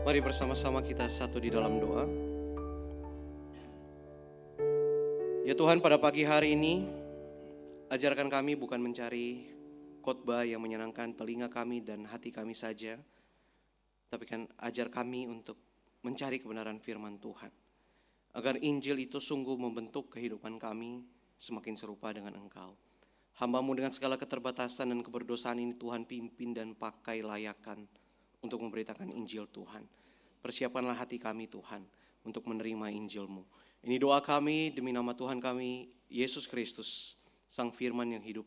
Mari bersama-sama kita satu di dalam doa. Ya Tuhan, pada pagi hari ini, ajarkan kami bukan mencari khotbah yang menyenangkan telinga kami dan hati kami saja, tapi kan ajar kami untuk mencari kebenaran firman Tuhan. Agar Injil itu sungguh membentuk kehidupan kami semakin serupa dengan Engkau. Hamba-Mu dengan segala keterbatasan dan keberdosaan ini Tuhan pimpin dan pakai layakan untuk memberitakan Injil Tuhan. Persiapkanlah hati kami Tuhan untuk menerima Injil-Mu. Ini doa kami demi nama Tuhan kami, Yesus Kristus, Sang Firman yang hidup,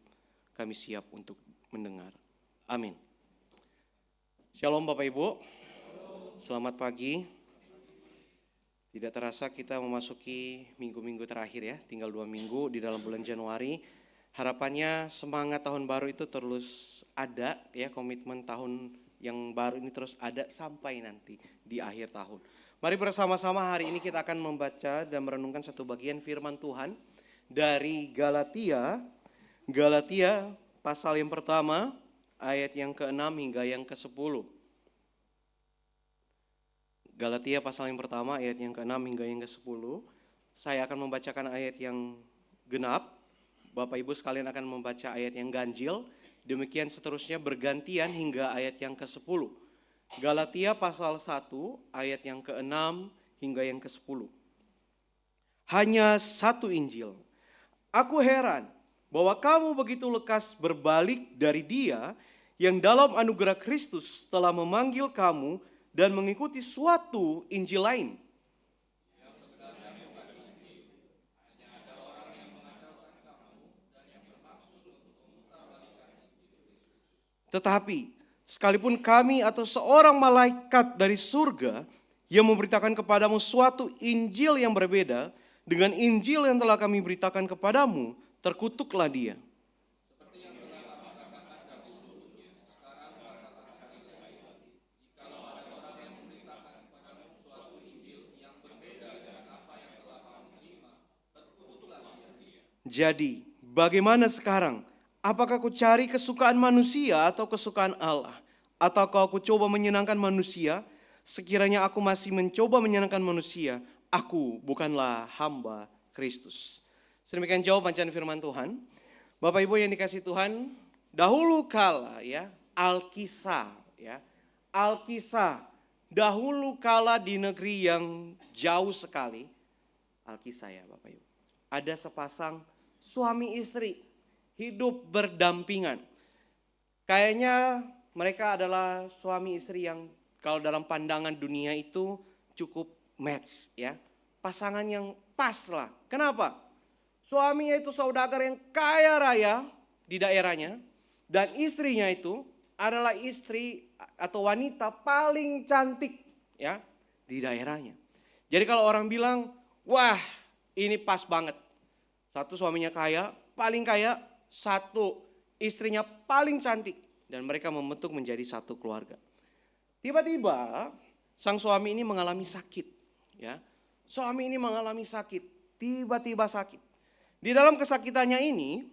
kami siap untuk mendengar. Amin. Shalom Bapak Ibu, selamat pagi. Tidak terasa kita memasuki minggu-minggu terakhir ya, tinggal 2 minggu di dalam bulan Januari. Harapannya semangat tahun baru itu terus ada ya, komitmen tahun yang baru ini terus ada sampai nanti di akhir tahun. Mari bersama-sama hari ini kita akan membaca dan merenungkan satu bagian firman Tuhan dari Galatia pasal yang pertama ayat yang ke-6 hingga yang ke-10. Galatia pasal yang pertama ayat yang ke-6 hingga yang ke-10. Saya akan membacakan ayat yang genap. Bapak Ibu sekalian akan membaca ayat yang ganjil. Demikian seterusnya bergantian hingga ayat yang ke-10. Galatia pasal 1 ayat yang ke-6 hingga yang ke-10. Hanya satu Injil. Aku heran bahwa kamu begitu lekas berbalik dari Dia yang dalam anugerah Kristus telah memanggil kamu dan mengikuti suatu Injil lain. Tetapi sekalipun kami atau seorang malaikat dari surga yang memberitakan kepadamu suatu Injil yang berbeda dengan Injil yang telah kami beritakan kepadamu, terkutuklah dia. Jadi, bagaimana sekarang? Apakah ku cari kesukaan manusia atau kesukaan Allah? Ataukah aku coba menyenangkan manusia? Sekiranya aku masih mencoba menyenangkan manusia, aku bukanlah hamba Kristus. Sedemikian jauh bacaan firman Tuhan. Bapak Ibu yang dikasih Tuhan, dahulu kala ya, Alkisah ya. Alkisah, dahulu kala di negeri yang jauh sekali. Alkisah ya Bapak Ibu. Ada sepasang suami istri hidup berdampingan. Kayaknya mereka adalah suami istri yang kalau dalam pandangan dunia itu cukup match ya. Pasangan yang pas lah. Kenapa? Suaminya itu saudagar yang kaya raya di daerahnya. Dan istrinya itu adalah istri atau wanita paling cantik ya di daerahnya. Jadi kalau orang bilang, wah ini pas banget. Satu suaminya kaya, paling kaya. Satu istrinya paling cantik. Dan mereka membentuk menjadi satu keluarga. Tiba-tiba sang suami ini mengalami sakit. Ya, suami ini mengalami sakit. Tiba-tiba sakit. Di dalam kesakitannya ini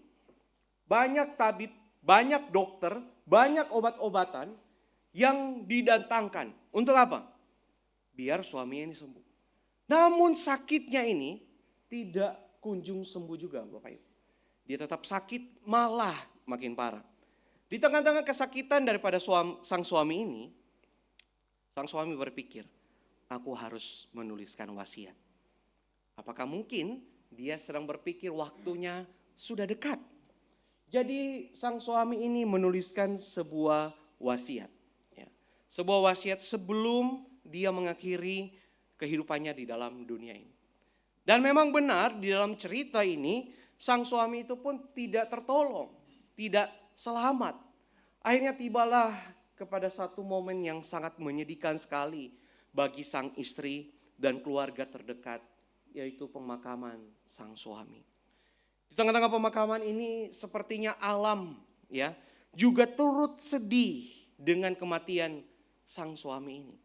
banyak tabib, banyak dokter, banyak obat-obatan yang didatangkan. Untuk apa? Biar suaminya ini sembuh. Namun sakitnya ini tidak kunjung sembuh juga Bapak Ibu. Dia tetap sakit, malah makin parah. Di tengah-tengah kesakitan daripada sang suami ini, sang suami berpikir, aku harus menuliskan wasiat. Apakah mungkin dia sedang berpikir waktunya sudah dekat? Jadi sang suami ini menuliskan sebuah wasiat. Ya. Sebuah wasiat sebelum dia mengakhiri kehidupannya di dalam dunia ini. Dan memang benar di dalam cerita ini sang suami itu pun tidak tertolong, tidak selamat. Akhirnya tibalah kepada satu momen yang sangat menyedihkan sekali bagi sang istri dan keluarga terdekat, yaitu pemakaman sang suami. Di tengah-tengah pemakaman ini sepertinya alam ya juga turut sedih dengan kematian sang suami ini.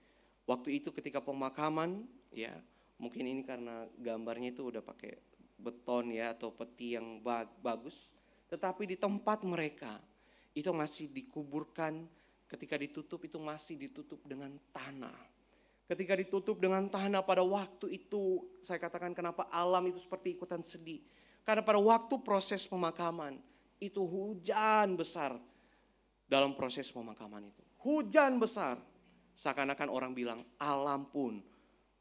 Waktu itu ketika pemakaman ya, mungkin ini karena gambarnya itu udah pakai beton ya atau peti yang bagus. Tetapi di tempat mereka itu masih dikuburkan, ketika ditutup itu masih ditutup dengan tanah. Ketika ditutup dengan tanah pada waktu itu, saya katakan kenapa alam itu seperti ikutan sedih. Karena pada waktu proses pemakaman, itu hujan besar dalam proses pemakaman itu. Hujan besar, seakan-akan orang bilang alam pun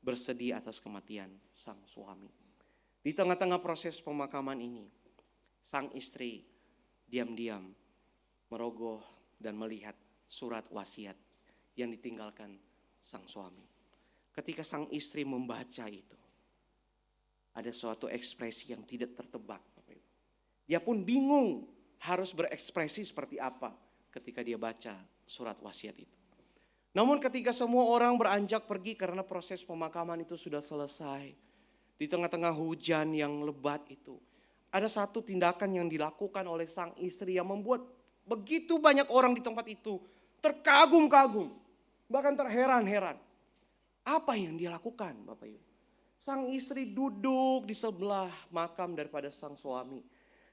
bersedih atas kematian sang suami. Di tengah-tengah proses pemakaman ini, sang istri diam-diam merogoh dan melihat surat wasiat yang ditinggalkan sang suami. Ketika sang istri membaca itu, ada suatu ekspresi yang tidak tertebak. Dia pun bingung harus berekspresi seperti apa ketika dia baca surat wasiat itu. Namun ketika semua orang beranjak pergi karena proses pemakaman itu sudah selesai, di tengah-tengah hujan yang lebat itu, ada satu tindakan yang dilakukan oleh sang istri yang membuat begitu banyak orang di tempat itu terkagum-kagum, bahkan terheran-heran. Apa yang dia lakukan, Bapak Ibu? Sang istri duduk di sebelah makam daripada sang suami.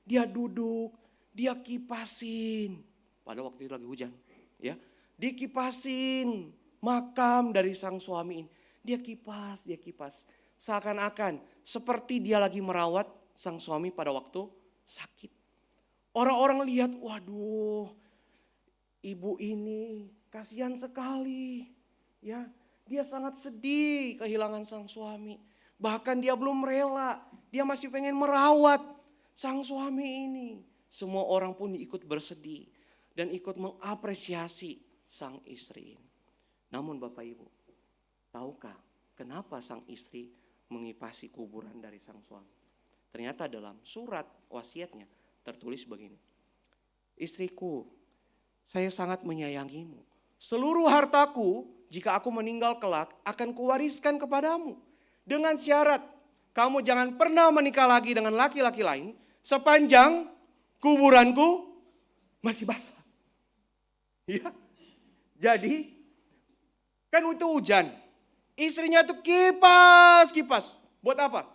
Dia duduk, dia kipasin. Pada waktu itu lagi hujan, ya. Dikipasin makam dari sang suami ini. Dia kipas. Seakan-akan seperti dia lagi merawat sang suami pada waktu sakit. Orang-orang lihat, waduh, ibu ini kasihan sekali, ya. Dia sangat sedih kehilangan sang suami. Bahkan dia belum rela, dia masih pengen merawat sang suami ini. Semua orang pun ikut bersedih dan ikut mengapresiasi sang istri ini. Namun Bapak Ibu, tahukah kenapa sang istri mengipasi kuburan dari sang suami? Ternyata dalam surat wasiatnya tertulis begini. Istriku, saya sangat menyayangimu. Seluruh hartaku jika aku meninggal kelak akan kuwariskan kepadamu. Dengan syarat kamu jangan pernah menikah lagi dengan laki-laki lain sepanjang kuburanku masih basah. Ya. Jadi kan itu hujan. Istrinya tuh kipas. Buat apa?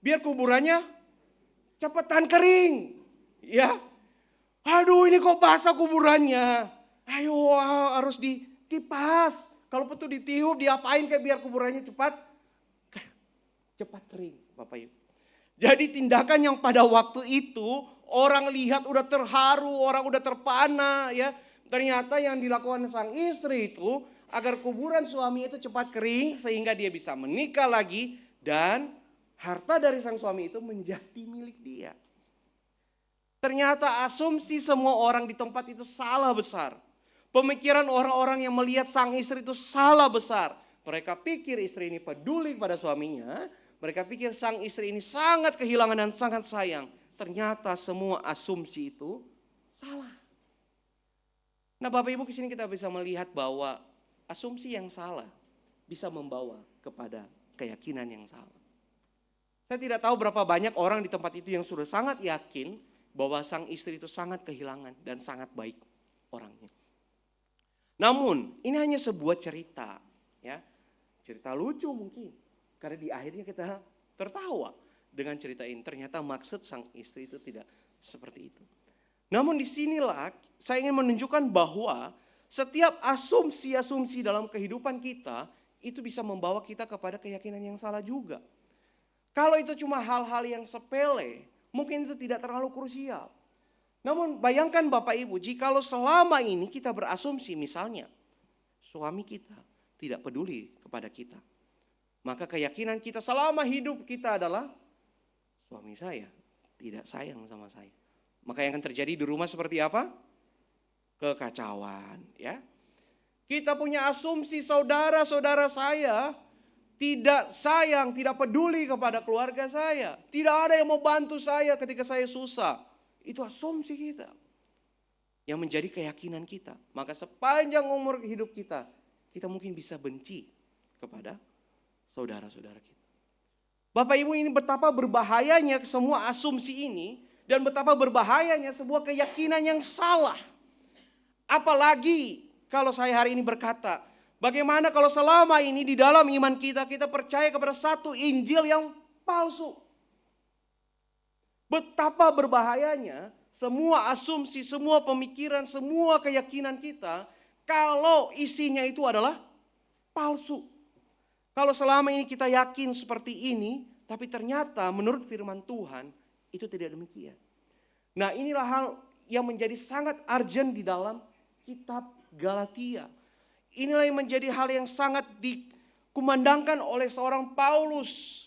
Biar kuburannya cepetan kering. Ya. Aduh, ini kok basah kuburannya. Ayo harus dikipas. Kalau betul ditiup, diapain kayak biar kuburannya cepat kering, Bapak Ibu. Jadi tindakan yang pada waktu itu orang lihat udah terharu, orang udah terpana, ya. Ternyata yang dilakukan sang istri itu agar kuburan suami itu cepat kering sehingga dia bisa menikah lagi dan harta dari sang suami itu menjadi milik dia. Ternyata asumsi semua orang di tempat itu salah besar. Pemikiran orang-orang yang melihat sang istri itu salah besar. Mereka pikir istri ini peduli pada suaminya. Mereka pikir sang istri ini sangat kehilangan dan sangat sayang. Ternyata semua asumsi itu salah. Nah Bapak Ibu, kesini kita bisa melihat bahwa asumsi yang salah bisa membawa kepada keyakinan yang salah. Saya tidak tahu berapa banyak orang di tempat itu yang sudah sangat yakin bahwa sang istri itu sangat kehilangan dan sangat baik orangnya. Namun ini hanya sebuah cerita, ya, cerita lucu mungkin, karena di akhirnya kita tertawa dengan cerita ini. Ternyata maksud sang istri itu tidak seperti itu. Namun disinilah saya ingin menunjukkan bahwa setiap asumsi-asumsi dalam kehidupan kita itu bisa membawa kita kepada keyakinan yang salah juga. Kalau itu cuma hal-hal yang sepele, mungkin itu tidak terlalu krusial. Namun bayangkan Bapak Ibu, jikalau selama ini kita berasumsi misalnya suami kita tidak peduli kepada kita. Maka keyakinan kita selama hidup kita adalah suami saya tidak sayang sama saya. Maka yang akan terjadi di rumah seperti apa? Kekacauan, ya. Kita punya asumsi saudara-saudara saya tidak sayang, tidak peduli kepada keluarga saya. Tidak ada yang mau bantu saya ketika saya susah. Itu asumsi kita yang menjadi keyakinan kita. Maka sepanjang umur hidup kita, kita mungkin bisa benci kepada saudara-saudara kita. Bapak Ibu, ini betapa berbahayanya semua asumsi ini dan betapa berbahayanya sebuah keyakinan yang salah. Apalagi kalau saya hari ini berkata, bagaimana kalau selama ini di dalam iman kita, kita percaya kepada satu Injil yang palsu. Betapa berbahayanya semua asumsi, semua pemikiran, semua keyakinan kita kalau isinya itu adalah palsu. Kalau selama ini kita yakin seperti ini, tapi ternyata menurut firman Tuhan itu tidak demikian. Nah, inilah hal yang menjadi sangat urgent di dalam kitab Galatia. Inilah yang menjadi hal yang sangat dikumandangkan oleh seorang Paulus,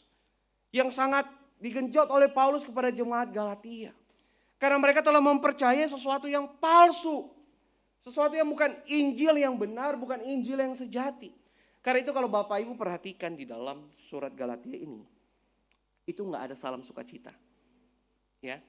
yang sangat digenjot oleh Paulus kepada jemaat Galatia. Karena mereka telah mempercayai sesuatu yang palsu. Sesuatu yang bukan Injil yang benar, bukan Injil yang sejati. Karena itu kalau Bapak Ibu perhatikan di dalam surat Galatia ini, itu nggak ada salam sukacita. Ya,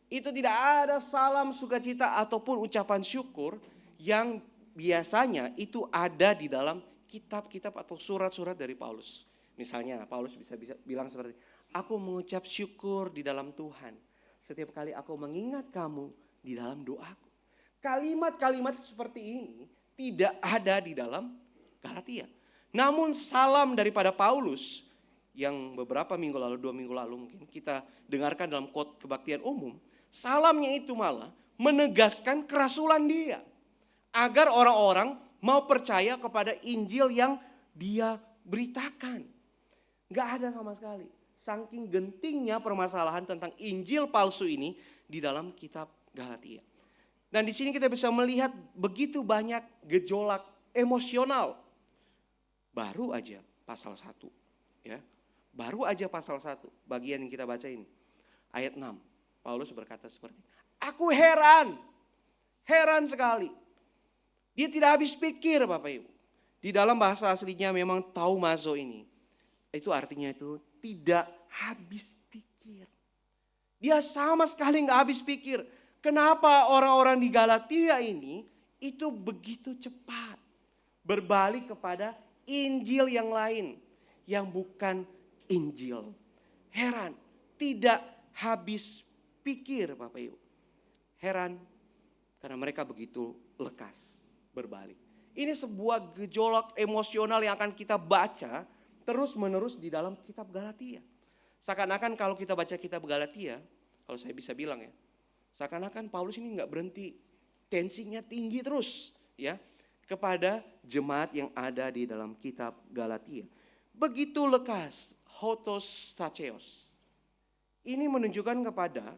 itu tidak ada salam sukacita ataupun ucapan syukur yang biasanya itu ada di dalam kitab-kitab atau surat-surat dari Paulus. Misalnya Paulus bisa bilang seperti, aku mengucap syukur di dalam Tuhan setiap kali aku mengingat kamu di dalam doaku. Kalimat-kalimat seperti ini tidak ada di dalam Galatia. Namun salam daripada Paulus yang beberapa minggu lalu, 2 minggu lalu mungkin kita dengarkan dalam khotbah kebaktian umum. Salamnya itu malah menegaskan kerasulan dia. Agar orang-orang mau percaya kepada Injil yang dia beritakan. Gak ada sama sekali. Saking gentingnya permasalahan tentang Injil palsu ini di dalam kitab Galatia. Dan di sini kita bisa melihat begitu banyak gejolak emosional. Baru aja pasal 1. Ya. Baru aja pasal 1 bagian yang kita baca ini. Ayat 6. Paulus berkata seperti ini. Aku heran. Heran sekali. Dia tidak habis pikir Bapak Ibu. Di dalam bahasa aslinya memang taumazo ini. Itu artinya itu tidak habis pikir. Dia sama sekali gak habis pikir. Kenapa orang-orang di Galatia ini itu begitu cepat berbalik kepada Injil yang lain yang bukan Injil. Heran, tidak habis pikir Bapak Ibu. Heran karena mereka begitu lekas berbalik. Ini sebuah gejolak emosional yang akan kita baca terus menerus di dalam kitab Galatia. Seakan-akan kalau kita baca kitab Galatia, kalau saya bisa bilang ya, seakan-akan Paulus ini nggak berhenti, tensinya tinggi terus ya kepada jemaat yang ada di dalam kitab Galatia. Begitu lekas, hotos tacheos. Ini menunjukkan kepada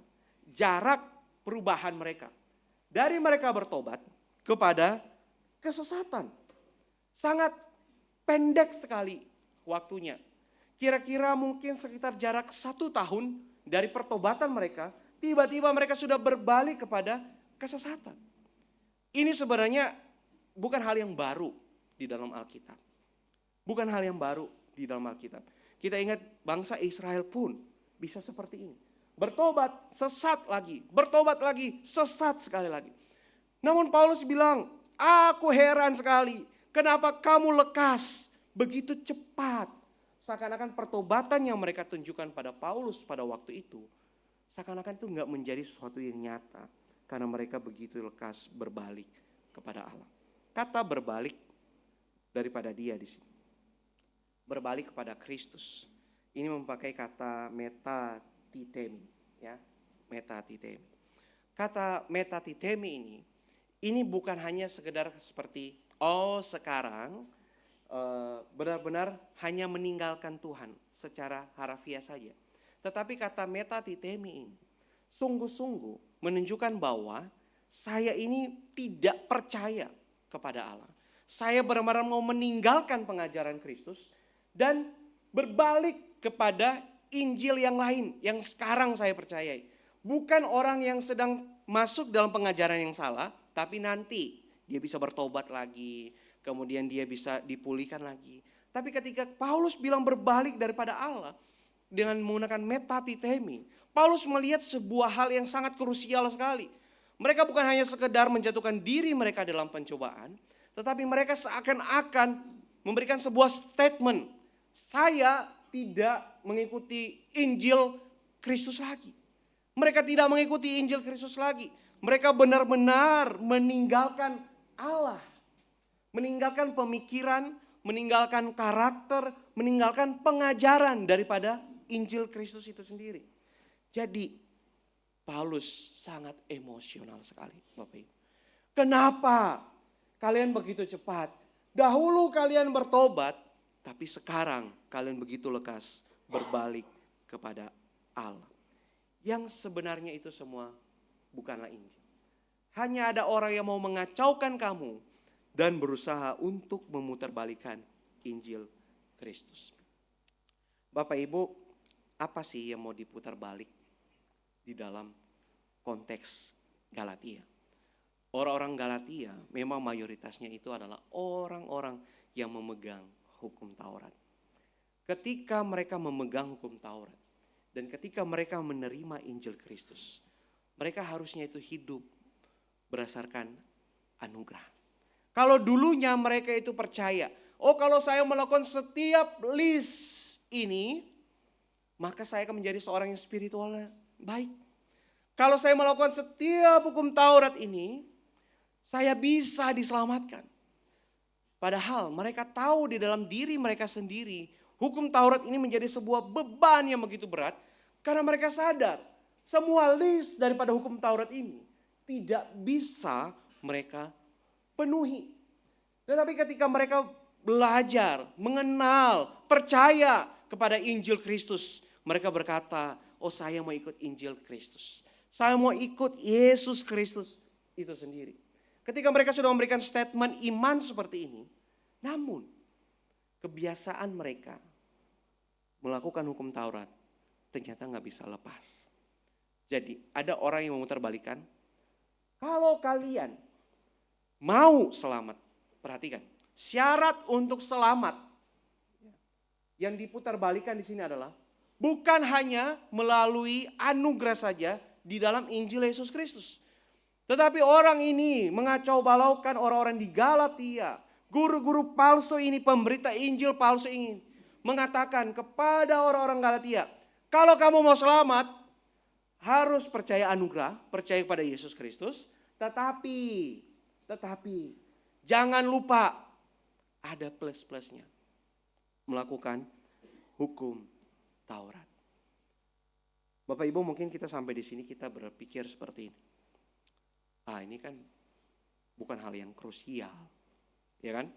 jarak perubahan mereka. Dari mereka bertobat kepada kesesatan. Sangat pendek sekali waktunya. Kira-kira mungkin sekitar jarak 1 tahun dari pertobatan mereka. Tiba-tiba mereka sudah berbalik kepada kesesatan. Ini sebenarnya bukan hal yang baru di dalam Alkitab. Bukan hal yang baru di dalam Alkitab. Kita ingat bangsa Israel pun bisa seperti ini. Bertobat, sesat lagi. Bertobat lagi, sesat sekali lagi. Namun Paulus bilang, aku heran sekali. Kenapa kamu lekas begitu cepat? Seakan-akan pertobatan yang mereka tunjukkan pada Paulus pada waktu itu. Seakan-akan itu enggak menjadi sesuatu yang nyata. Karena mereka begitu lekas berbalik kepada Allah. Kata berbalik daripada dia di sini. Berbalik kepada Kristus. Ini memakai kata metatitemi. Ya, metatitemi. Kata metatitemi ini bukan hanya sekedar seperti, sekarang benar-benar hanya meninggalkan Tuhan secara harafiah saja. Tetapi kata metatitemi ini sungguh-sungguh menunjukkan bahwa saya ini tidak percaya kepada Allah. Saya benar-benar mau meninggalkan pengajaran Kristus dan berbalik kepada Injil yang lain yang sekarang saya percayai. Bukan orang yang sedang masuk dalam pengajaran yang salah, tapi nanti dia bisa bertobat lagi, kemudian dia bisa dipulihkan lagi. Tapi ketika Paulus bilang berbalik daripada Allah, dengan menggunakan metatitemi, Paulus melihat sebuah hal yang sangat krusial sekali. Mereka bukan hanya sekedar menjatuhkan diri mereka dalam pencobaan, tetapi mereka seakan-akan memberikan sebuah statement. Saya tidak mengikuti Injil Kristus lagi. Mereka tidak mengikuti Injil Kristus lagi. Mereka benar-benar meninggalkan Allah. Meninggalkan pemikiran, meninggalkan karakter, meninggalkan pengajaran daripada Injil Kristus itu sendiri. Jadi Paulus sangat emosional sekali Bapak Ibu. Kenapa kalian begitu cepat? Dahulu kalian bertobat, Tapi sekarang kalian begitu lekas berbalik kepada Allah. Yang sebenarnya itu semua bukanlah Injil. Hanya ada orang yang mau mengacaukan kamu dan berusaha untuk memutarbalikkan Injil Kristus. Bapak Ibu, apa sih yang mau diputar balik di dalam konteks Galatia? Orang-orang Galatia memang mayoritasnya itu adalah orang-orang yang memegang hukum Taurat. Ketika mereka memegang hukum Taurat dan ketika mereka menerima Injil Kristus, mereka harusnya itu hidup berdasarkan anugerah. Kalau dulunya mereka itu percaya, kalau saya melakukan setiap list ini, maka saya akan menjadi seorang yang spiritualnya baik. Kalau saya melakukan setiap hukum Taurat ini, saya bisa diselamatkan. Padahal mereka tahu di dalam diri mereka sendiri, hukum Taurat ini menjadi sebuah beban yang begitu berat. Karena mereka sadar, semua list daripada hukum Taurat ini tidak bisa mereka penuhi. Tetapi ketika mereka belajar, mengenal, percaya kepada Injil Kristus, mereka berkata, saya mau ikut Injil Kristus. Saya mau ikut Yesus Kristus itu sendiri. Ketika mereka sudah memberikan statement iman seperti ini, namun kebiasaan mereka melakukan hukum Taurat ternyata nggak bisa lepas. Jadi ada orang yang memutarbalikkan, kalau kalian mau selamat, perhatikan, syarat untuk selamat yang diputarbalikkan di sini adalah bukan hanya melalui anugerah saja di dalam Injil Yesus Kristus. Tetapi orang ini mengacau balaukan orang-orang di Galatia. Guru-guru palsu ini, pemberita Injil palsu ini mengatakan kepada orang-orang Galatia, kalau kamu mau selamat, harus percaya anugerah, percaya kepada Yesus Kristus. Tetapi jangan lupa ada plus-plusnya. Melakukan hukum Taurat. Bapak Ibu, mungkin kita sampai di sini kita berpikir seperti ini. Ini kan bukan hal yang krusial, ya kan?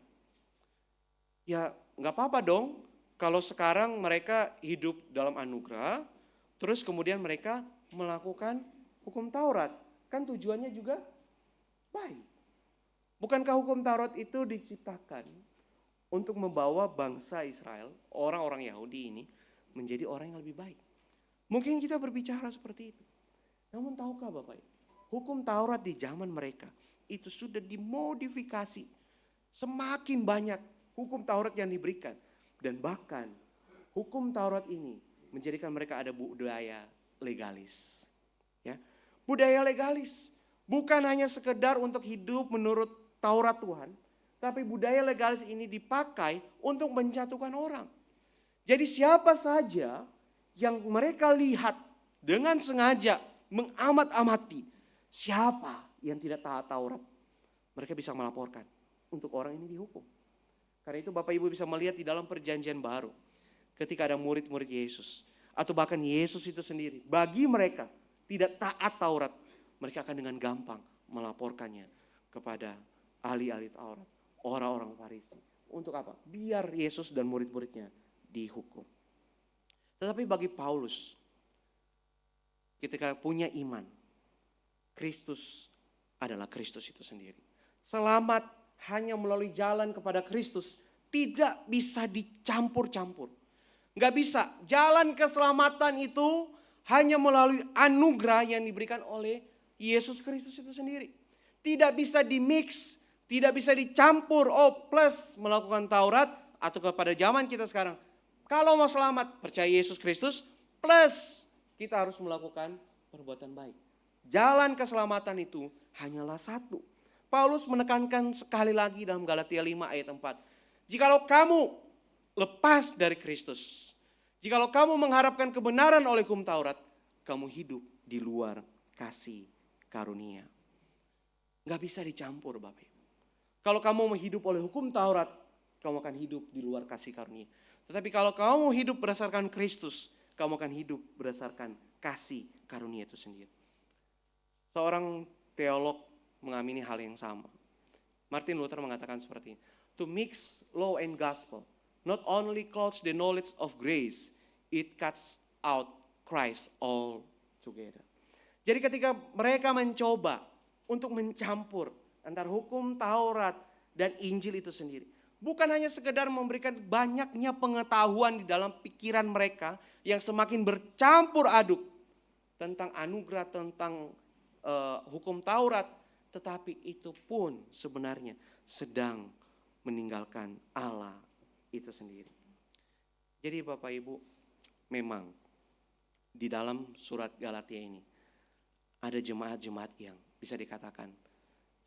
Ya nggak apa-apa dong kalau sekarang mereka hidup dalam anugerah, terus kemudian mereka melakukan hukum Taurat. Kan tujuannya juga baik. Bukankah hukum Taurat itu diciptakan untuk membawa bangsa Israel, orang-orang Yahudi ini menjadi orang yang lebih baik? Mungkin kita berbicara seperti itu. Namun tahukah Bapak Ibu? Hukum Taurat di zaman mereka itu sudah dimodifikasi. Semakin banyak hukum Taurat yang diberikan. Dan bahkan hukum Taurat ini menjadikan mereka ada budaya legalis. Ya. Budaya legalis. Bukan hanya sekedar untuk hidup menurut Taurat Tuhan. Tapi budaya legalis ini dipakai untuk menjatuhkan orang. Jadi siapa saja yang mereka lihat dengan sengaja mengamat-amati. Siapa yang tidak taat Taurat, mereka bisa melaporkan untuk orang ini dihukum. Karena itu Bapak Ibu bisa melihat di dalam perjanjian baru, ketika ada murid-murid Yesus, atau bahkan Yesus itu sendiri, bagi mereka tidak taat Taurat, mereka akan dengan gampang melaporkannya kepada ahli-ahli Taurat, orang-orang Farisi. Untuk apa? Biar Yesus dan murid-muridnya dihukum. Tetapi bagi Paulus, ketika punya iman, Kristus adalah Kristus itu sendiri. Selamat hanya melalui jalan kepada Kristus tidak bisa dicampur-campur. Gak bisa. Jalan keselamatan itu hanya melalui anugerah yang diberikan oleh Yesus Kristus itu sendiri. Tidak bisa dimix, tidak bisa dicampur. Plus melakukan Taurat atau kepada zaman kita sekarang. Kalau mau selamat percaya Yesus Kristus plus kita harus melakukan perbuatan baik. Jalan keselamatan itu hanyalah satu. Paulus menekankan sekali lagi dalam Galatia 5 ayat 4. Jikalau kamu lepas dari Kristus, jikalau kamu mengharapkan kebenaran oleh hukum Taurat, kamu hidup di luar kasih karunia. Gak bisa dicampur Bapak Ibu. Kalau kamu hidup oleh hukum Taurat, kamu akan hidup di luar kasih karunia. Tetapi kalau kamu hidup berdasarkan Kristus, kamu akan hidup berdasarkan kasih karunia itu sendiri. Seorang teolog mengamini hal yang sama. Martin Luther mengatakan seperti ini. To mix law and gospel not only clothes the knowledge of grace, it cuts out Christ altogether. Jadi ketika mereka mencoba untuk mencampur antara hukum Taurat dan Injil itu sendiri, bukan hanya sekedar memberikan banyaknya pengetahuan di dalam pikiran mereka yang semakin bercampur aduk tentang anugerah, tentang hukum Taurat, tetapi itu pun sebenarnya sedang meninggalkan Allah itu sendiri. Jadi Bapak Ibu, memang di dalam surat Galatia ini ada jemaat-jemaat yang bisa dikatakan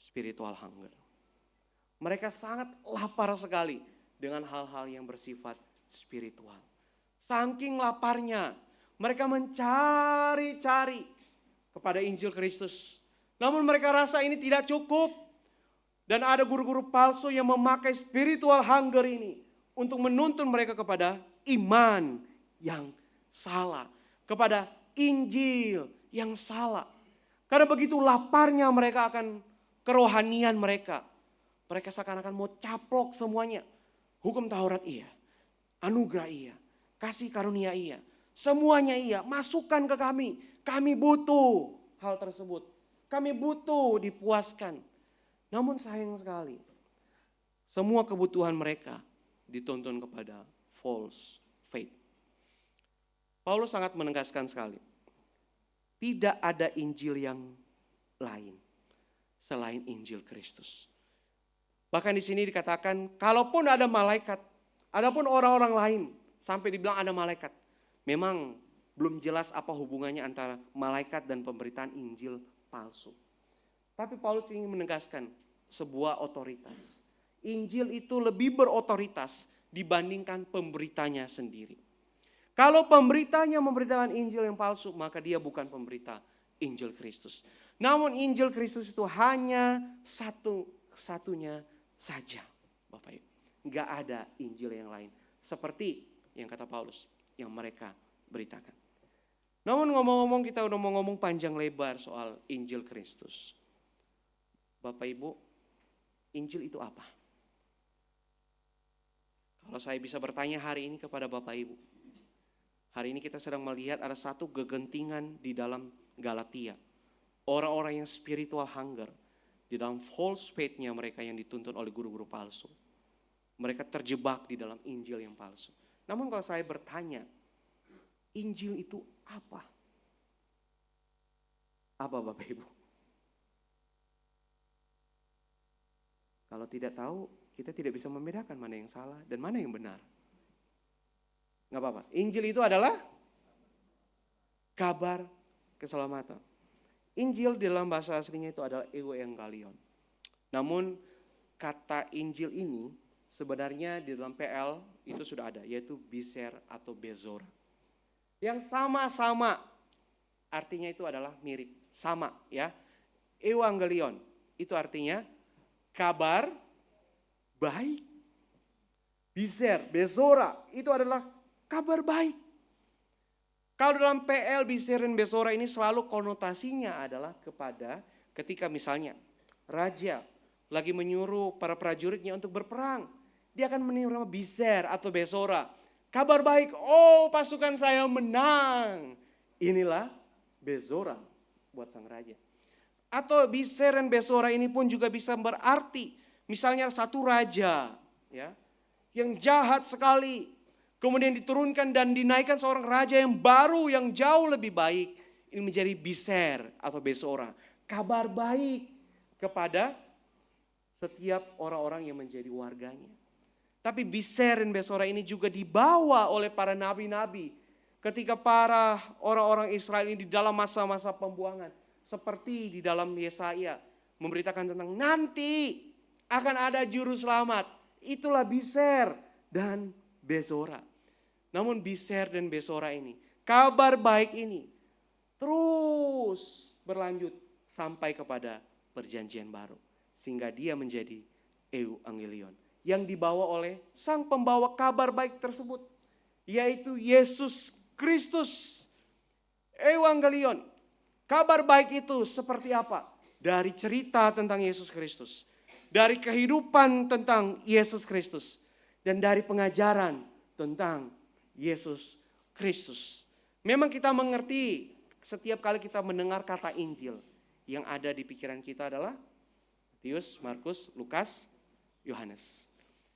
spiritual hunger. Mereka sangat lapar sekali dengan hal-hal yang bersifat spiritual. Saking laparnya, mereka mencari-cari kepada Injil Kristus. Namun mereka rasa ini tidak cukup. Dan ada guru-guru palsu yang memakai spiritual hunger ini untuk menuntun mereka kepada iman yang salah, kepada Injil yang salah. Karena begitu laparnya mereka akan kerohanian mereka. Mereka seakan-akan mau caplok semuanya. Hukum Taurat iya, anugerah iya, kasih karunia iya, semuanya iya, masukkan ke kami. Kami butuh hal tersebut. Kami butuh dipuaskan. Namun sayang sekali, semua kebutuhan mereka dituntun kepada false faith. Paulus sangat menegaskan sekali, tidak ada Injil yang lain selain Injil Kristus. Bahkan di sini dikatakan, kalaupun ada malaikat, adapun orang-orang lain, sampai dibilang ada malaikat, memang belum jelas apa hubungannya antara malaikat dan pemberitaan Injil palsu. Tapi Paulus ingin menegaskan sebuah otoritas. Injil itu lebih berotoritas dibandingkan pemberitanya sendiri. Kalau pemberitanya memberitakan Injil yang palsu, maka dia bukan pemberita Injil Kristus. Namun Injil Kristus itu hanya satu-satunya saja, Bapak Ibu. Enggak ada Injil yang lain. Seperti yang kata Paulus, yang mereka beritakan. Namun ngomong-ngomong, kita udah mau ngomong panjang lebar soal Injil Kristus. Bapak Ibu, Injil itu apa? Kalau saya bisa bertanya hari ini kepada Bapak Ibu. Hari ini kita sedang melihat ada satu gegentingan di dalam Galatia. Orang-orang yang spiritual hunger. Di dalam false faith-nya mereka yang dituntun oleh guru-guru palsu. Mereka terjebak di dalam Injil yang palsu. Namun kalau saya bertanya, Injil itu apa? Apa Bapak Ibu? Kalau tidak tahu, kita tidak bisa membedakan mana yang salah dan mana yang benar. Nggak apa-apa. Injil itu adalah kabar keselamatan. Injil di dalam bahasa aslinya itu adalah Evangelion. Namun kata Injil ini sebenarnya di dalam PL itu sudah ada, yaitu Biser atau Bezora. Yang sama-sama artinya itu adalah mirip, sama ya. Evangelion itu artinya kabar baik. Biser, Bezora itu adalah kabar baik. Kalau dalam PL, Biser dan Bezora ini selalu konotasinya adalah kepada ketika misalnya raja lagi menyuruh para prajuritnya untuk berperang. Dia akan menerima Biser atau Bezora. Kabar baik, oh pasukan saya menang. Inilah Bezora buat sang raja. Atau Biser dan Bezora ini pun juga bisa berarti misalnya satu raja ya, yang jahat sekali. Kemudian diturunkan dan dinaikkan seorang raja yang baru yang jauh lebih baik. Ini menjadi Biser atau Bezora. Kabar baik kepada setiap orang-orang yang menjadi warganya. Tapi Biser dan Bezora ini juga dibawa oleh para nabi-nabi. Ketika para orang-orang Israel ini di dalam masa-masa pembuangan. Seperti di dalam Yesaya memberitakan tentang nanti akan ada juru selamat. Itulah Biser dan Bezora. Namun Biser dan Bezora ini, kabar baik ini terus berlanjut sampai kepada perjanjian baru. Sehingga dia menjadi Evangelion. Yang dibawa oleh sang pembawa kabar baik tersebut. Yaitu Yesus Kristus. Evangelion. Kabar baik itu seperti apa? Dari cerita tentang Yesus Kristus. Dari kehidupan tentang Yesus Kristus. dan dari pengajaran tentang Yesus Kristus. Memang kita mengerti setiap kali kita mendengar kata Injil, yang ada di pikiran kita adalah Matius, Markus, Lukas, Yohanes.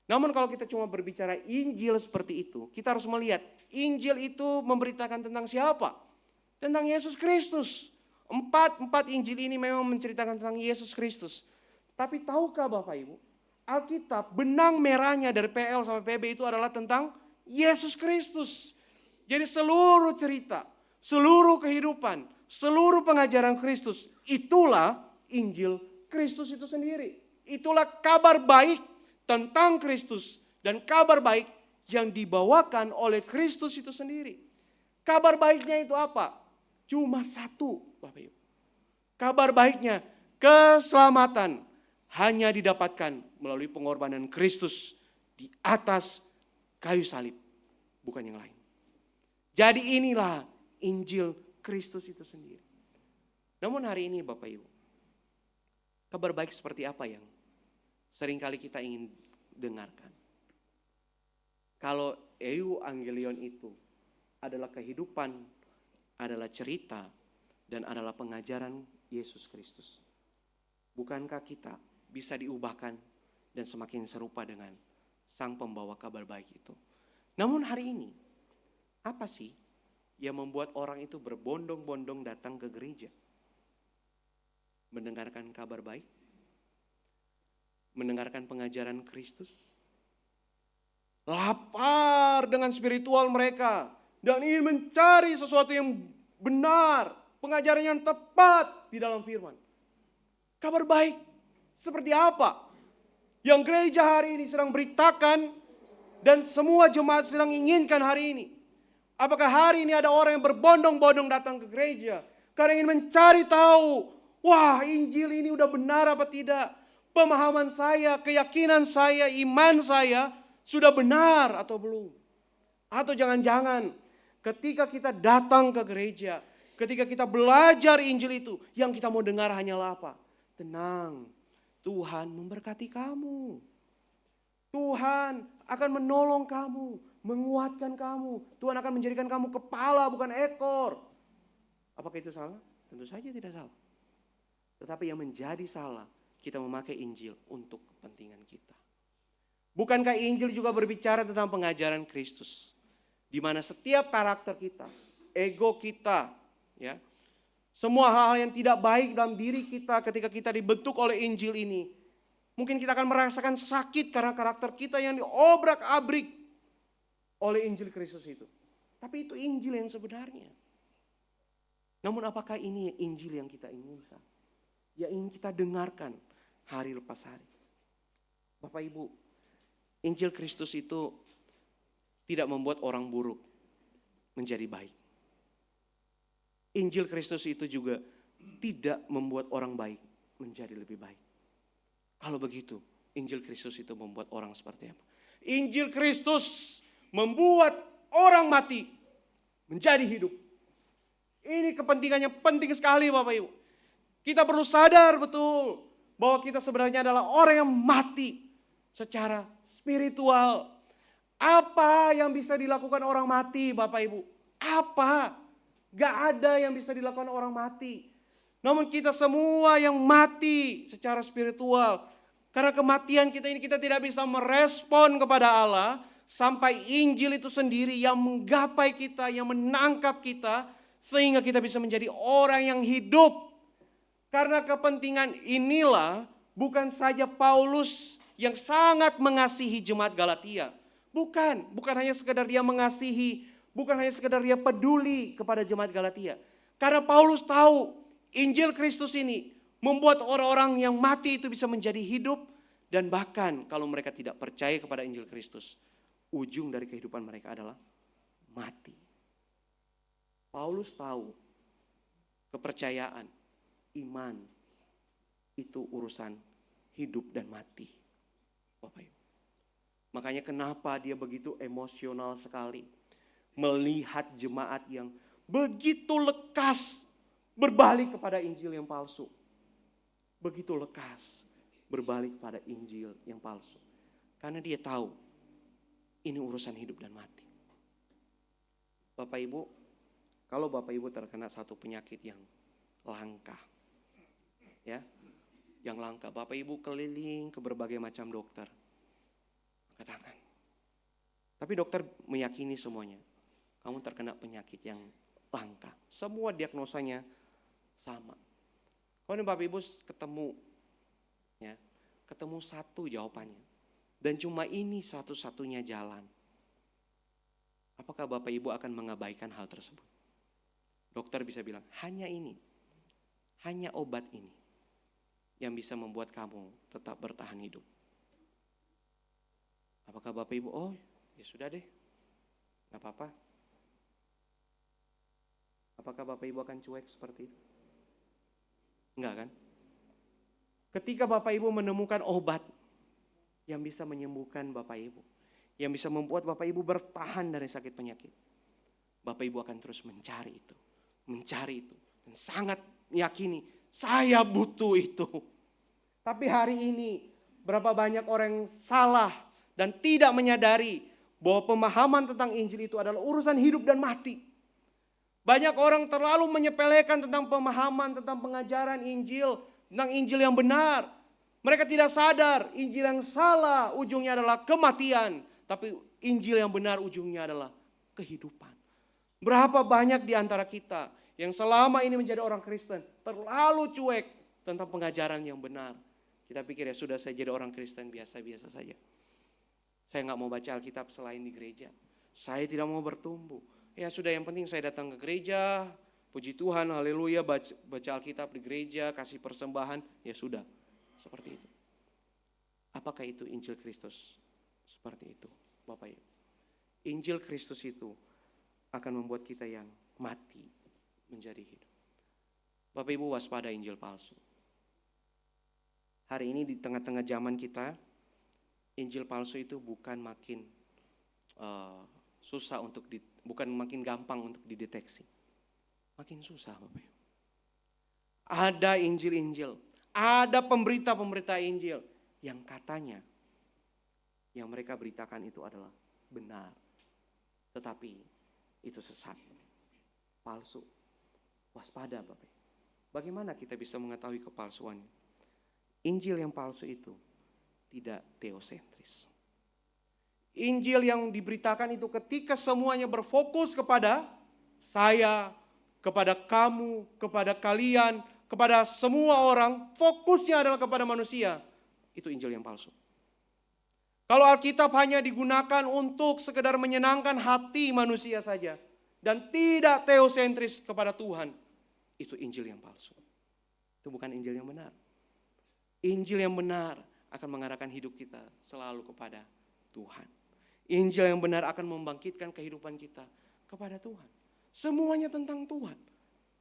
Namun kalau kita cuma berbicara Injil seperti itu, kita harus melihat Injil itu memberitakan tentang siapa? Tentang Yesus Kristus. Empat Injil ini memang menceritakan tentang Yesus Kristus. Tapi tahukah Bapak Ibu, Alkitab benang merahnya dari PL sampai PB itu adalah tentang Yesus Kristus. Jadi seluruh cerita, seluruh kehidupan, seluruh pengajaran Kristus, itulah Injil Kristus itu sendiri. Itulah kabar baik tentang Kristus dan kabar baik yang dibawakan oleh Kristus itu sendiri. Kabar baiknya itu apa? Cuma satu, Bapak Ibu. Kabar baiknya keselamatan hanya didapatkan melalui pengorbanan Kristus di atas kayu salib, bukan yang lain. Jadi inilah Injil Kristus itu sendiri. Namun hari ini Bapak Ibu, kabar baik seperti apa yang seringkali kita ingin dengarkan? Kalau Evangelion itu adalah kehidupan, adalah cerita, dan adalah pengajaran Yesus Kristus, bukankah kita bisa diubahkan dan semakin serupa dengan Sang Pembawa kabar baik itu? Namun hari ini, apa sih yang membuat orang itu berbondong-bondong datang ke gereja? Mendengarkan kabar baik? Mendengarkan pengajaran Kristus, lapar dengan spiritual mereka dan ingin mencari sesuatu yang benar, pengajaran yang tepat di dalam firman. Kabar baik seperti apa yang gereja hari ini sedang beritakan dan semua jemaat sedang inginkan hari ini? Apakah hari ini ada orang yang berbondong-bondong datang ke gereja karena ingin mencari tahu, wah Injil ini udah benar apa tidak? Pemahaman saya, keyakinan saya, iman saya sudah benar atau belum? Atau jangan-jangan ketika kita datang ke gereja, ketika kita belajar Injil itu, yang kita mau dengar hanyalah apa? Tenang, Tuhan memberkati kamu. Tuhan akan menolong kamu, menguatkan kamu. Tuhan akan menjadikan kamu kepala bukan ekor. Apakah itu salah? Tentu saja tidak salah. Tetapi yang menjadi salah, kita memakai Injil untuk kepentingan kita. Bukankah Injil juga berbicara tentang pengajaran Kristus, di mana setiap karakter kita, ego kita, ya, semua hal-hal yang tidak baik dalam diri kita ketika kita dibentuk oleh Injil ini, mungkin kita akan merasakan sakit karena karakter kita yang diobrak-abrik oleh Injil Kristus itu. Tapi itu Injil yang sebenarnya. Namun apakah ini Injil yang kita inginkan? Ya ingin kita dengarkan hari lepas hari. Bapak Ibu, Injil Kristus itu tidak membuat orang buruk menjadi baik. Injil Kristus itu juga tidak membuat orang baik menjadi lebih baik. Kalau begitu, Injil Kristus itu membuat orang seperti apa? Injil Kristus membuat orang mati menjadi hidup. Ini kepentingannya penting sekali Bapak Ibu. Kita perlu sadar betul bahwa kita sebenarnya adalah orang yang mati secara spiritual. Apa yang bisa dilakukan orang mati Bapak Ibu? Apa? Gak ada yang bisa dilakukan orang mati. Namun kita semua yang mati secara spiritual. Karena kematian kita ini kita tidak bisa merespon kepada Allah. Sampai Injil itu sendiri yang menggapai kita, yang menangkap kita. Sehingga kita bisa menjadi orang yang hidup. Karena kepentingan inilah bukan saja Paulus yang sangat mengasihi jemaat Galatia. Bukan hanya sekedar dia mengasihi, bukan hanya sekedar dia peduli kepada jemaat Galatia. Karena Paulus tahu Injil Kristus ini membuat orang-orang yang mati itu bisa menjadi hidup. Dan bahkan kalau mereka tidak percaya kepada Injil Kristus, ujung dari kehidupan mereka adalah mati. Paulus tahu kepercayaan, iman itu urusan hidup dan mati. Bapak Ibu. Makanya kenapa dia begitu emosional sekali melihat jemaat yang begitu lekas berbalik kepada Injil yang palsu. Begitu lekas berbalik kepada Injil yang palsu. Karena dia tahu Ini urusan hidup dan mati. Bapak Ibu, kalau Bapak Ibu terkena satu penyakit yang langka, ya, yang langka, Bapak Ibu keliling ke berbagai macam dokter, katakan. Tapi dokter meyakini semuanya, kamu terkena penyakit yang langka. Semua diagnosanya sama. Kalau Bapak Ibu ketemu, ya, ketemu satu jawabannya, dan cuma ini satu-satunya jalan. Apakah Bapak Ibu akan mengabaikan hal tersebut? Dokter bisa bilang, hanya ini, hanya obat ini yang bisa membuat kamu tetap bertahan hidup. Apakah Bapak Ibu, oh ya sudah deh, gak apa-apa. Apakah Bapak Ibu akan cuek seperti itu? Enggak kan? Ketika Bapak Ibu menemukan obat yang bisa menyembuhkan Bapak Ibu, yang bisa membuat Bapak Ibu bertahan dari sakit penyakit, Bapak Ibu akan terus mencari itu, dan sangat meyakini, saya butuh itu. Tapi hari ini, berapa banyak orang yang salah dan tidak menyadari bahwa pemahaman tentang Injil itu adalah urusan hidup dan mati. Banyak orang terlalu menyepelekan tentang pemahaman, tentang pengajaran Injil, tentang Injil yang benar. Mereka tidak sadar Injil yang salah ujungnya adalah kematian. Tapi Injil yang benar ujungnya adalah kehidupan. Berapa banyak di antara kita yang selama ini menjadi orang Kristen terlalu cuek tentang pengajaran yang benar. Kita pikir ya sudah, saya jadi orang Kristen biasa-biasa saja. Saya gak mau baca Alkitab selain di gereja. Saya tidak mau bertumbuh. Ya sudah, yang penting saya datang ke gereja, puji Tuhan, haleluya, baca Alkitab di gereja, kasih persembahan, ya sudah. Seperti itu. Apakah itu Injil Kristus? Seperti itu, Bapak Ibu. Injil Kristus itu akan membuat kita yang mati menjadi hidup. Bapak Ibu, waspada Injil palsu. Hari ini di tengah-tengah zaman kita, Injil palsu itu bukan makin susah bukan makin gampang untuk dideteksi. Makin susah, Bapak Ibu. Ada Injil-Injil, ada pemberita-pemberita Injil yang katanya yang mereka beritakan itu adalah benar. Tetapi itu sesat, palsu. Waspada, Bapak Ibu. Bagaimana kita bisa mengetahui kepalsuannya? Injil yang palsu itu tidak teosentris. Injil yang diberitakan itu ketika semuanya berfokus kepada saya, kepada kamu, kepada kalian, kepada semua orang, fokusnya adalah kepada manusia. Itu Injil yang palsu. Kalau Alkitab hanya digunakan untuk sekedar menyenangkan hati manusia saja dan tidak teosentris kepada Tuhan, itu Injil yang palsu. Itu bukan Injil yang benar. Injil yang benar akan mengarahkan hidup kita selalu kepada Tuhan. Injil yang benar akan membangkitkan kehidupan kita kepada Tuhan. Semuanya tentang Tuhan.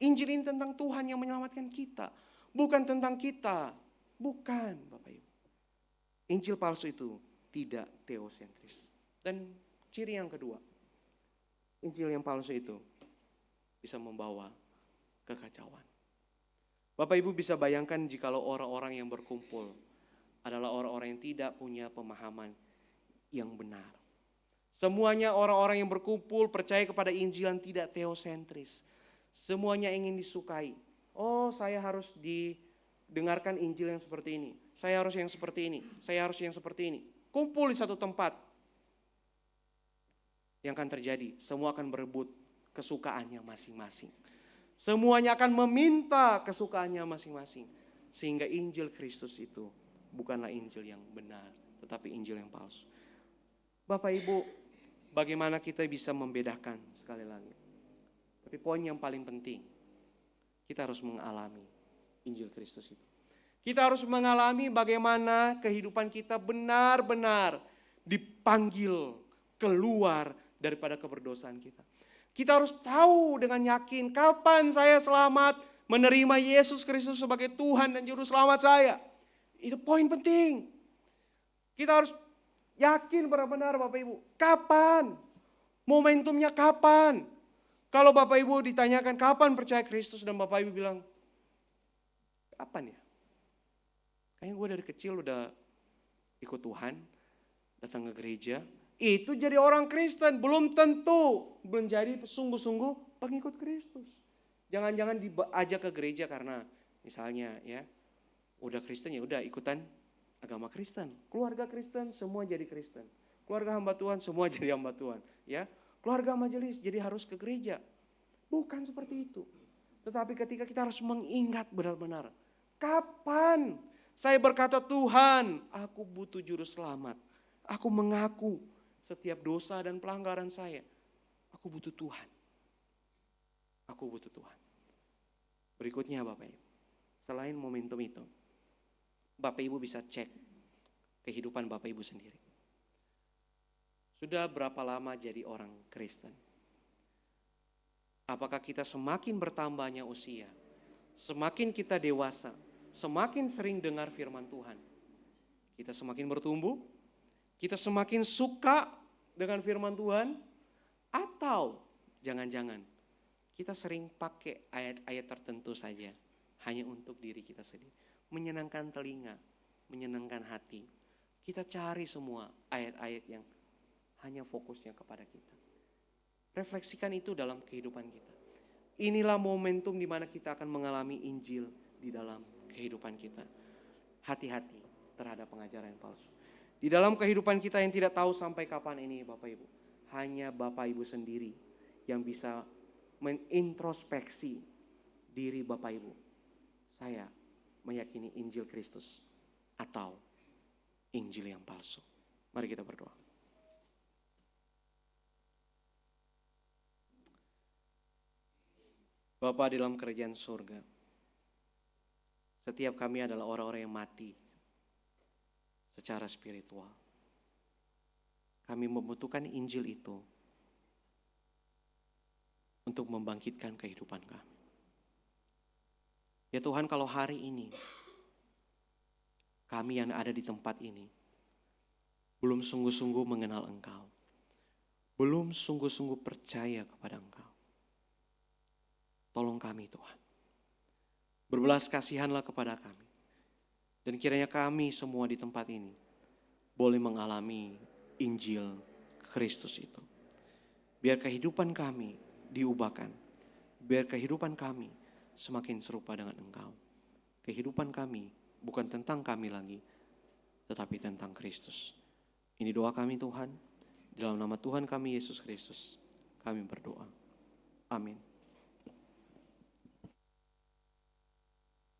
Injil ini tentang Tuhan yang menyelamatkan kita, bukan tentang kita. Bukan, Bapak Ibu. Injil palsu itu tidak teosentris. Dan ciri yang kedua, Injil yang palsu itu bisa membawa kekacauan. Bapak Ibu bisa bayangkan jikalau orang-orang yang berkumpul adalah orang-orang yang tidak punya pemahaman yang benar. Semuanya orang-orang yang berkumpul percaya kepada Injil yang tidak teosentris. Semuanya ingin disukai. Oh, saya harus didengarkan Injil yang seperti ini. Saya harus yang seperti ini. Saya harus yang seperti ini. Kumpul di satu tempat. Yang akan terjadi, semua akan berebut kesukaannya masing-masing. Semuanya akan meminta kesukaannya masing-masing. Sehingga Injil Kristus itu bukanlah Injil yang benar, tetapi Injil yang palsu. Bapak Ibu, bagaimana kita bisa membedakan sekali lagi? Tapi poin yang paling penting, kita harus mengalami Injil Kristus itu. Kita harus mengalami bagaimana kehidupan kita benar-benar dipanggil keluar daripada keberdosaan kita. Kita harus tahu dengan yakin kapan saya selamat menerima Yesus Kristus sebagai Tuhan dan Juru Selamat saya. Itu poin penting. Kita harus yakin benar-benar Bapak Ibu. Kapan? Momentumnya kapan? Kalau Bapak Ibu ditanyakan kapan percaya Kristus dan Bapak Ibu bilang, kapan ya? Kayaknya gue dari kecil udah ikut Tuhan, datang ke gereja, itu jadi orang Kristen, belum tentu menjadi sungguh-sungguh pengikut Kristus. Jangan-jangan diajak ke gereja karena misalnya ya, udah Kristen ya udah ikutan agama Kristen. Keluarga Kristen semua jadi Kristen. Keluarga hamba Tuhan semua jadi hamba Tuhan, ya. Keluarga majelis jadi harus ke gereja. Bukan seperti itu. Tetapi ketika kita harus mengingat benar-benar, kapan saya berkata, Tuhan, aku butuh juru selamat. Aku mengaku setiap dosa dan pelanggaran saya. Aku butuh Tuhan. Aku butuh Tuhan. Berikutnya Bapak Ibu, selain momentum itu, Bapak Ibu bisa cek kehidupan Bapak Ibu sendiri. Sudah berapa lama jadi orang Kristen? Apakah kita semakin bertambahnya usia, semakin kita dewasa, semakin sering dengar firman Tuhan, kita semakin bertumbuh, kita semakin suka dengan firman Tuhan, atau jangan-jangan kita sering pakai ayat-ayat tertentu saja hanya untuk diri kita sendiri, menyenangkan telinga, menyenangkan hati. Kita cari semua ayat-ayat yang hanya fokusnya kepada kita. Refleksikan itu dalam kehidupan kita. Inilah momentum di mana kita akan mengalami Injil di dalam kehidupan kita. Hati-hati terhadap pengajaran yang palsu. Di dalam kehidupan kita yang tidak tahu sampai kapan ini Bapak Ibu, hanya Bapak Ibu sendiri yang bisa menintrospeksi diri Bapak Ibu. Saya meyakini Injil Kristus atau Injil yang palsu. Mari kita berdoa. Bapa di dalam kerajaan surga, setiap kami adalah orang-orang yang mati secara spiritual. Kami membutuhkan Injil itu untuk membangkitkan kehidupan kami. Ya Tuhan, kalau hari ini kami yang ada di tempat ini belum sungguh-sungguh mengenal Engkau, belum sungguh-sungguh percaya kepada Engkau, tolong kami Tuhan. Berbelas kasihanlah kepada kami. Dan kiranya kami semua di tempat ini boleh mengalami Injil Kristus itu. Biar kehidupan kami diubahkan. Biar kehidupan kami semakin serupa dengan Engkau. Kehidupan kami bukan tentang kami lagi, tetapi tentang Kristus. Ini doa kami Tuhan. Dalam nama Tuhan kami Yesus Kristus, kami berdoa. Amin.